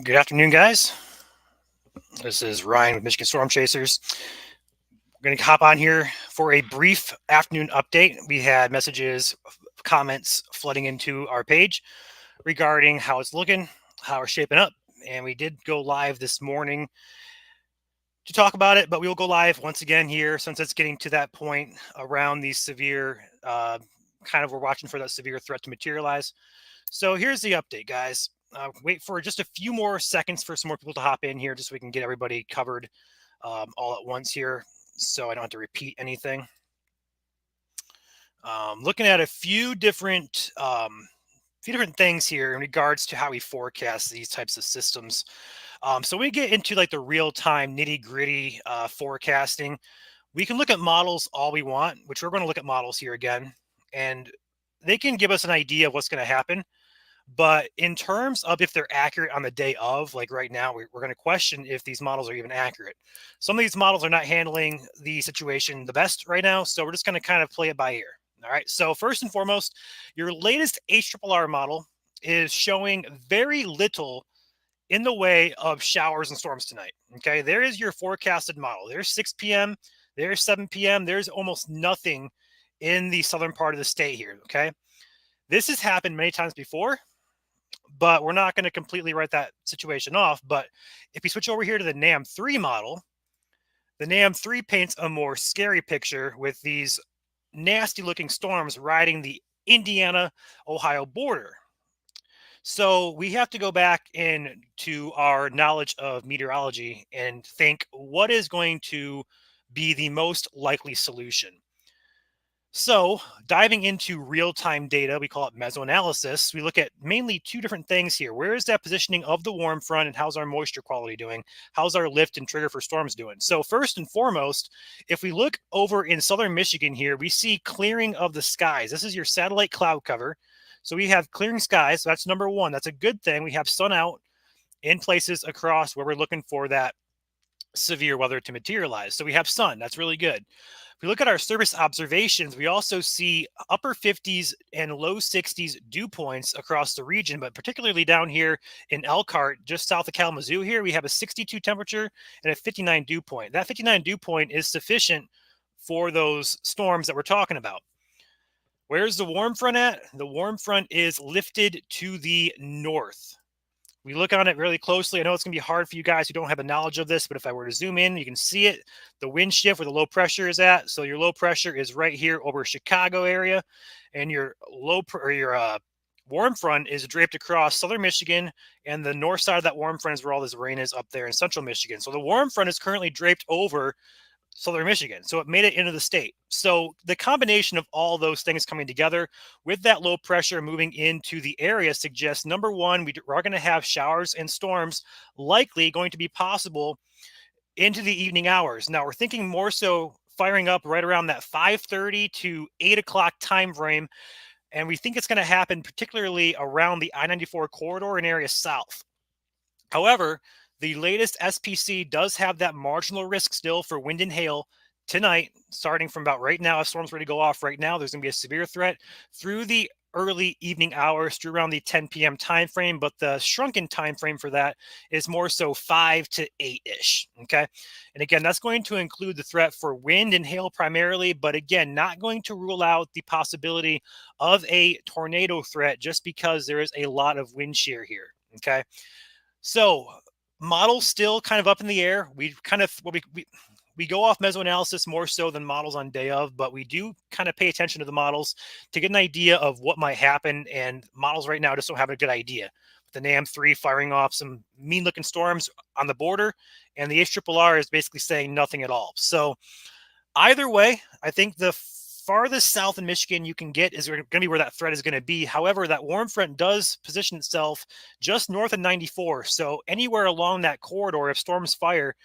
Good afternoon, guys. This is Ryan with Michigan Storm Chasers. We're going to hop on here for a brief afternoon update. We had messages, comments flooding into our page regarding how it's looking, how we're shaping up. And we did go live this morning to talk about it, but we will go live once again here since it's getting to that point around these severe, we're watching for that severe threat to materialize. So here's the update, guys. Wait for just a few more seconds for some more people to hop in here just so we can get everybody covered all at once here so I don't have to repeat anything. Looking at a few different things here in regards to how we forecast these types of systems. So we get into like the real-time nitty-gritty forecasting. We can look at models all we want, which we're going to look at models here again, and they can give us an idea of what's going to happen. But in terms of if they're accurate on the day of, like right now, we're going to question if these models are even accurate. Some of these models are not handling the situation the best right now, so we're just going to kind of play it by ear. All right. So first and foremost, your latest HRRR model is showing very little in the way of showers and storms tonight. Okay. There is your forecasted model. There's 6 p.m. There's 7 p.m. There's almost nothing in the southern part of the state here. Okay. This has happened many times before, but we're not going to completely write that situation off. But if we switch over here to the NAM3 model, the NAM3 paints a more scary picture with these nasty looking storms riding the Indiana-Ohio border. So we have to go back into our knowledge of meteorology and think what is going to be the most likely solution. So diving into real-time data, we call it mesoanalysis. We look at mainly two different things here. Where is that positioning of the warm front and how's our moisture quality doing? How's our lift and trigger for storms doing? So first and foremost, if we look over in southern Michigan here, we see clearing of the skies. This is your satellite cloud cover. So we have clearing skies. So that's number one. That's a good thing. We have sun out in places across where we're looking for that severe weather to materialize. So we have sun. That's really good. If we look at our service observations, we also see upper 50s and low 60s dew points across the region, but particularly down here in Elkhart, just south of Kalamazoo here, we have a 62 temperature and a 59 dew point. That 59 dew point is sufficient for those storms that we're talking about. Where's the warm front at? The warm front is lifted to the north. We look on it really closely. I know it's going to be hard for you guys who don't have a knowledge of this, but if I were to zoom in, you can see it, the wind shift where the low pressure is at. So your low pressure is right here over Chicago area, and your warm front is draped across southern Michigan, and the north side of that warm front is where all this rain is up there in central Michigan. So the warm front is currently draped over southern Michigan. So it made it into the state. So the combination of all those things coming together with that low pressure moving into the area suggests, number one, we are going to have showers and storms likely going to be possible into the evening hours. Now we're thinking more so firing up right around that 5:30 to 8 o'clock time frame. And we think it's going to happen particularly around the I-94 corridor in area south. However, the latest SPC does have that marginal risk still for wind and hail tonight, starting from about right now. If storms ready to go off right now, there's going to be a severe threat through the early evening hours through around the 10 p.m. time frame, but the shrunken time frame for that is more so 5 to 8-ish. Okay. And again, that's going to include the threat for wind and hail primarily, but again, not going to rule out the possibility of a tornado threat just because there is a lot of wind shear here. Okay. So models still kind of up in the air. We kind of we go off mesoanalysis more so than models on day of, but we do kind of pay attention to the models to get an idea of what might happen. And models right now just don't have a good idea. The NAM3 firing off some mean looking storms on the border, and the HRRR is basically saying nothing at all. So either way, I think the farthest south in Michigan you can get is going to be where that threat is going to be. However, that warm front does position itself just north of 94. So anywhere along that corridor, if storms fire,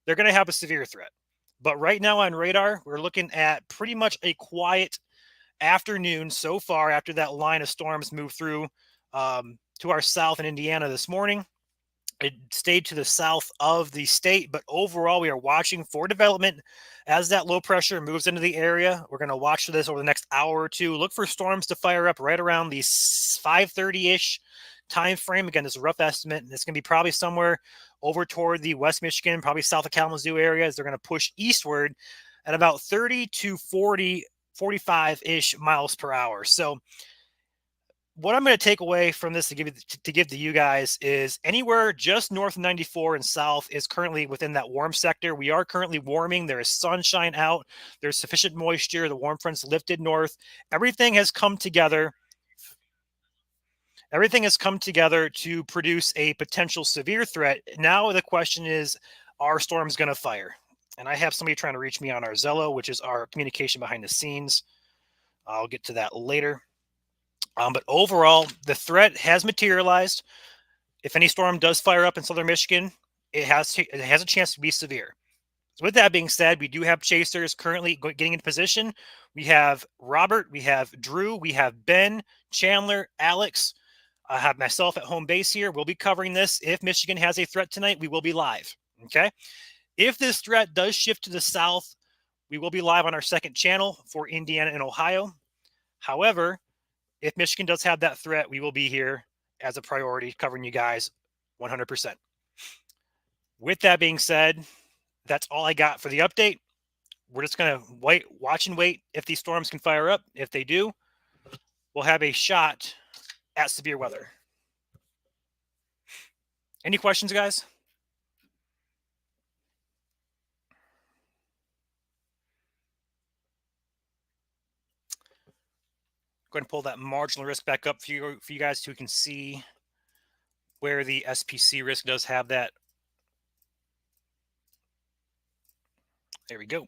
they're going to have a severe threat. But right now on radar, we're looking at pretty much a quiet afternoon so far after that line of storms moved through to our south in Indiana this morning. It stayed to the south of the state, but overall, we are watching for development as that low pressure moves into the area. We're going to watch for this over the next hour or two. Look for storms to fire up right around the 5:30-ish time frame, again, this is a rough estimate. It's going to be probably somewhere over toward the West Michigan, probably south of Kalamazoo areas. They're going to push eastward at about 30 to 40, 45-ish miles per hour. So what I'm going to take away from this to give to you guys is anywhere just north of 94 and south is currently within that warm sector. We are currently warming. There is sunshine out. There's sufficient moisture. The warm front's lifted north. Everything has come together. Everything has come together to produce a potential severe threat. Now the question is, are storms going to fire? And I have somebody trying to reach me on our Zello, which is our communication behind the scenes. I'll get to that later. But overall, the threat has materialized. If any storm does fire up in southern Michigan, it has a chance to be severe. So with that being said, we do have chasers currently getting into position. We have Robert, we have Drew, we have Ben, Chandler, Alex. I have myself at home base here. We'll be covering this. If Michigan has a threat tonight, we will be live. Okay. If this threat does shift to the south, we will be live on our second channel for Indiana and Ohio. However, if Michigan does have that threat, we will be here as a priority covering you guys 100%. With that being said, that's all I got for the update. We're just going to watch and wait if these storms can fire up. If they do, we'll have a shot at severe weather. Any questions, guys? Go ahead and pull that marginal risk back up for you guys so you can see where the SPC risk does have that. There we go.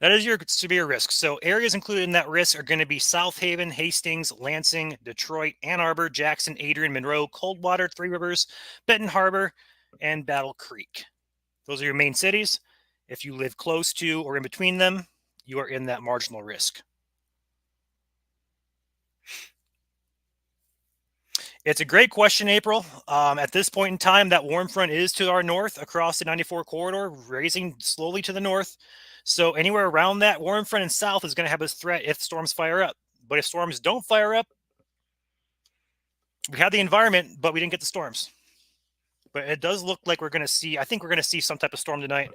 That is your severe risk. So areas included in that risk are going to be South Haven, Hastings, Lansing, Detroit, Ann Arbor, Jackson, Adrian, Monroe, Coldwater, Three Rivers, Benton Harbor, and Battle Creek. Those are your main cities. If you live close to or in between them, you are in that marginal risk. It's a great question, April. At this point in time, that warm front is to our north across the 94 corridor, raising slowly to the north. So anywhere around that warm front and south is going to have this threat if storms fire up. But if storms don't fire up, we had the environment, but we didn't get the storms. But it does look like we're going to see, I think we're going to see some type of storm tonight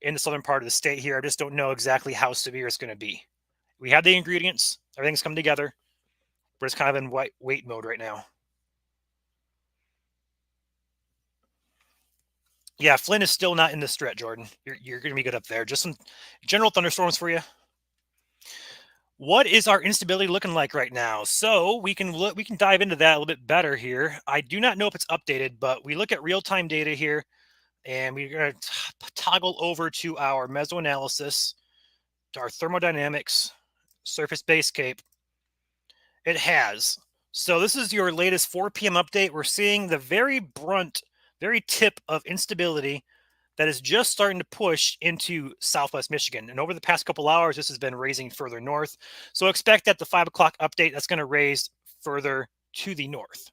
in the southern part of the state here. I just don't know exactly how severe it's going to be. We have the ingredients. Everything's come together. We're just kind of in wait mode right now. Yeah, Flint is still not in this threat, Jordan. You're going to be good up there. Just some general thunderstorms for you. What is our instability looking like right now? So we can dive into that a little bit better here. I do not know if it's updated, but we look at real-time data here, and we're going to toggle over to our Mesoanalysis, to our thermodynamics, surface-based CAPE. It has. So this is your latest 4 p.m. update. We're seeing the very tip of instability that is just starting to push into southwest Michigan. And over the past couple hours, this has been raising further north. So expect at the 5 o'clock update, that's going to raise further to the north.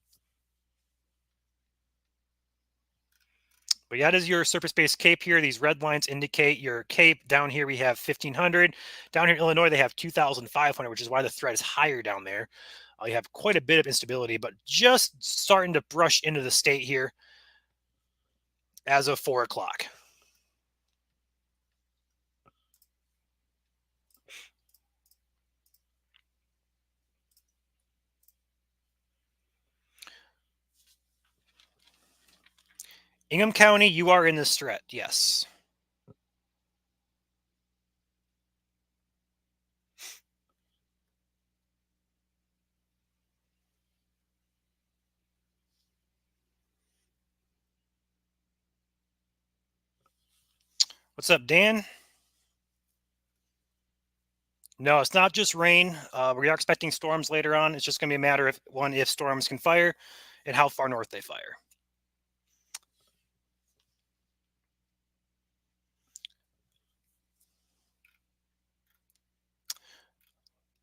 But yeah, that is your surface-based CAPE here. These red lines indicate your CAPE. Down here, we have 1,500. Down here in Illinois, they have 2,500, which is why the threat is higher down there. You have quite a bit of instability, but just starting to brush into the state here as of 4 o'clock. Ingham County, you are in this threat, yes. What's up, Dan? No, it's not just rain. We are expecting storms later on. It's just going to be a matter of, one, if storms can fire and how far north they fire.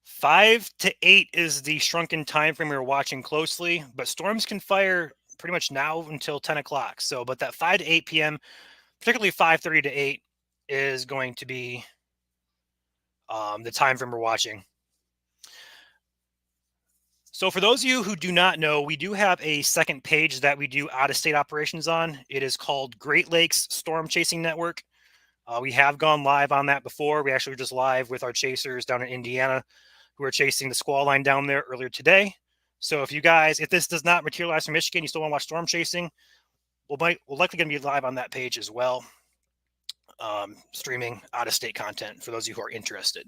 5 to 8 is the shrunken time frame we're watching closely, but storms can fire pretty much now until 10 o'clock. So, but that 5 to 8 p.m., particularly 5:30 to 8, is going to be the time frame we're watching. So for those of you who do not know, we do have a second page that we do out-of-state operations on. It is called Great Lakes Storm Chasing Network. We have gone live on that before. We actually were just live with our chasers down in Indiana who are chasing the squall line down there earlier today. So if you guys, if this does not materialize from Michigan, you still want to watch storm chasing, we're likely going to be live on that page as well, streaming out-of-state content for those of you who are interested.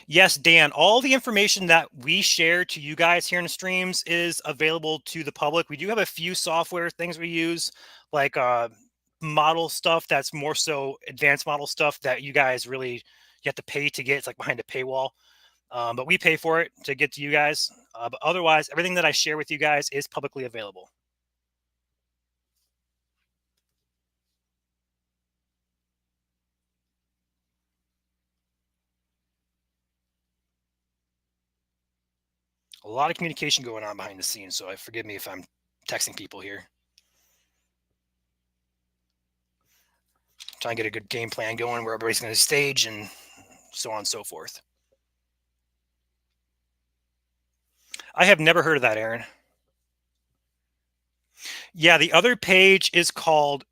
Yes, Dan, all the information that we share to you guys here in the streams is available to the public. We do have a few software things we use, like model stuff that's more so advanced model stuff that you guys really you have to pay to get. It's like behind a paywall, but we pay for it to get to you guys. But otherwise, everything that I share with you guys is publicly available. A lot of communication going on behind the scenes, so forgive me if I'm texting people here. Trying to get a good game plan going where everybody's going to stage and so on and so forth. I have never heard of that, Aaron. Yeah, the other page is called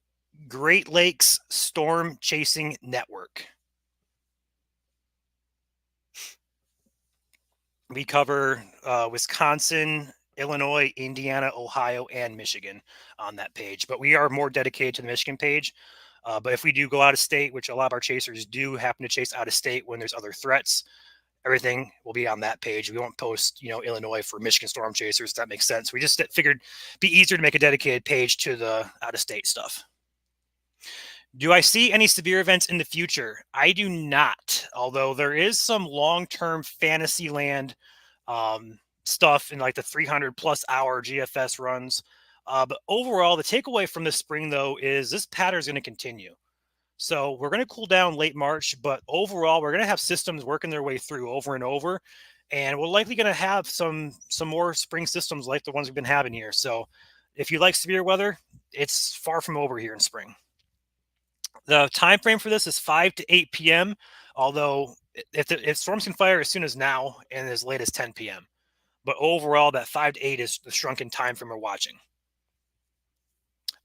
Great Lakes Storm Chasing Network. We cover Wisconsin, Illinois, Indiana, Ohio, and Michigan on that page. But we are more dedicated to the Michigan page. But if we do go out of state, which a lot of our chasers do happen to chase out of state when there's other threats, everything will be on that page. We won't post, Illinois for Michigan storm chasers. That makes sense. We just figured it'd be easier to make a dedicated page to the out of state stuff. Do I see any severe events in the future? I do not, although there is some long-term fantasy land stuff in like the 300 plus hour GFS runs. But overall, the takeaway from this spring, though, is this pattern is going to continue. So we're going to cool down late March, but overall, we're going to have systems working their way through over and over. And we're likely going to have some more spring systems like the ones we've been having here. So if you like severe weather, it's far from over here in spring. The time frame for this is 5 to 8 p.m., although if storms can fire as soon as now and as late as 10 p.m. But overall, that 5 to 8 is the shrunken time frame we're watching.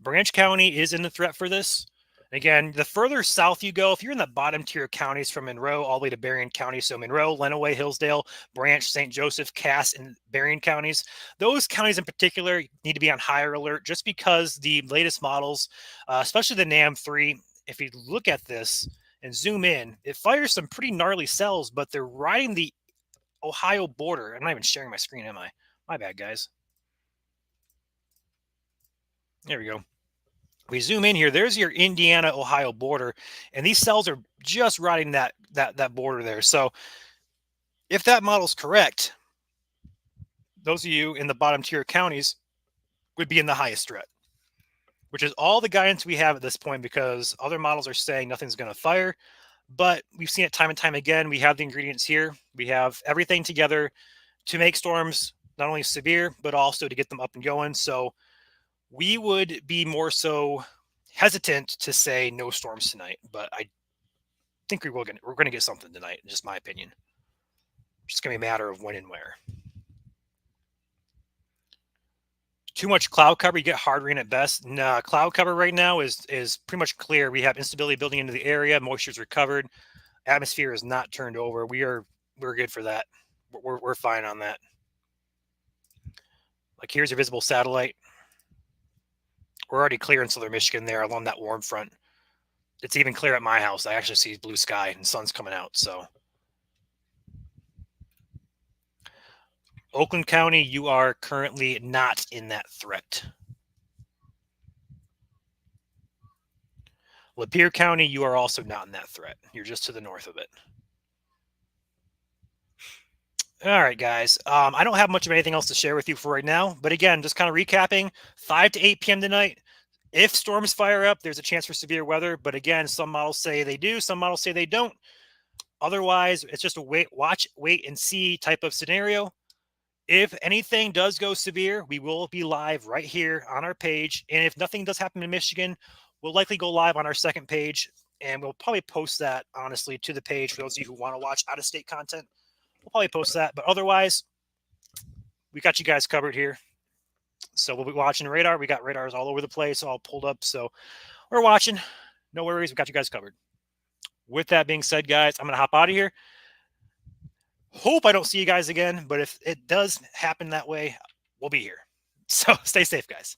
Branch County is in the threat for this. Again, the further south you go, if you're in the bottom tier counties from Monroe all the way to Berrien County, so Monroe, Lenawee, Hillsdale, Branch, St. Joseph, Cass, and Berrien counties, those counties in particular need to be on higher alert just because the latest models, especially the NAM3, if you look at this and zoom in, it fires some pretty gnarly cells, but they're riding the Ohio border. I'm not even sharing my screen, am I? My bad, guys. There we go. We zoom in here, there's your Indiana-Ohio border, and these cells are just riding that border there. So if that model's correct, those of you in the bottom tier counties would be in the highest threat, which is all the guidance we have at this point because other models are saying nothing's going to fire. But we've seen it time and time again. We have the ingredients here. We have everything together to make storms not only severe, but also to get them up and going. So we would be more so hesitant to say no storms tonight, but I think we're going to get something tonight. Just my opinion. It's just going to be a matter of when and where. Too much cloud cover, you get hard rain at best. Nah, cloud cover right now is pretty much clear. We have instability building into the area. Moisture's recovered. Atmosphere is not turned over. We're good for that. We're fine on that. Like here's your visible satellite. We're already clear in southern Michigan there along that warm front. It's even clear at my house. I actually see blue sky and sun's coming out. So Oakland County, you are currently not in that threat. Lapeer County, you are also not in that threat. You're just to the north of it. All right, guys. I don't have much of anything else to share with you for right now. But again, just kind of recapping, 5 to 8 p.m. tonight. If storms fire up, there's a chance for severe weather. But again, some models say they do. Some models say they don't. Otherwise, it's just a watch, wait, and see type of scenario. If anything does go severe, we will be live right here on our page. And if nothing does happen in Michigan, we'll likely go live on our second page. And we'll probably post that, honestly, to the page for those of you who want to watch out-of-state content. we'll probably post that. But otherwise, we got you guys covered here. So we'll be watching radar. We got radars all over the place, all pulled up. So we're watching. No worries. We got you guys covered. With that being said, guys, I'm going to hop out of here. Hope I don't see you guys again. But if it does happen that way, we'll be here. So stay safe, guys.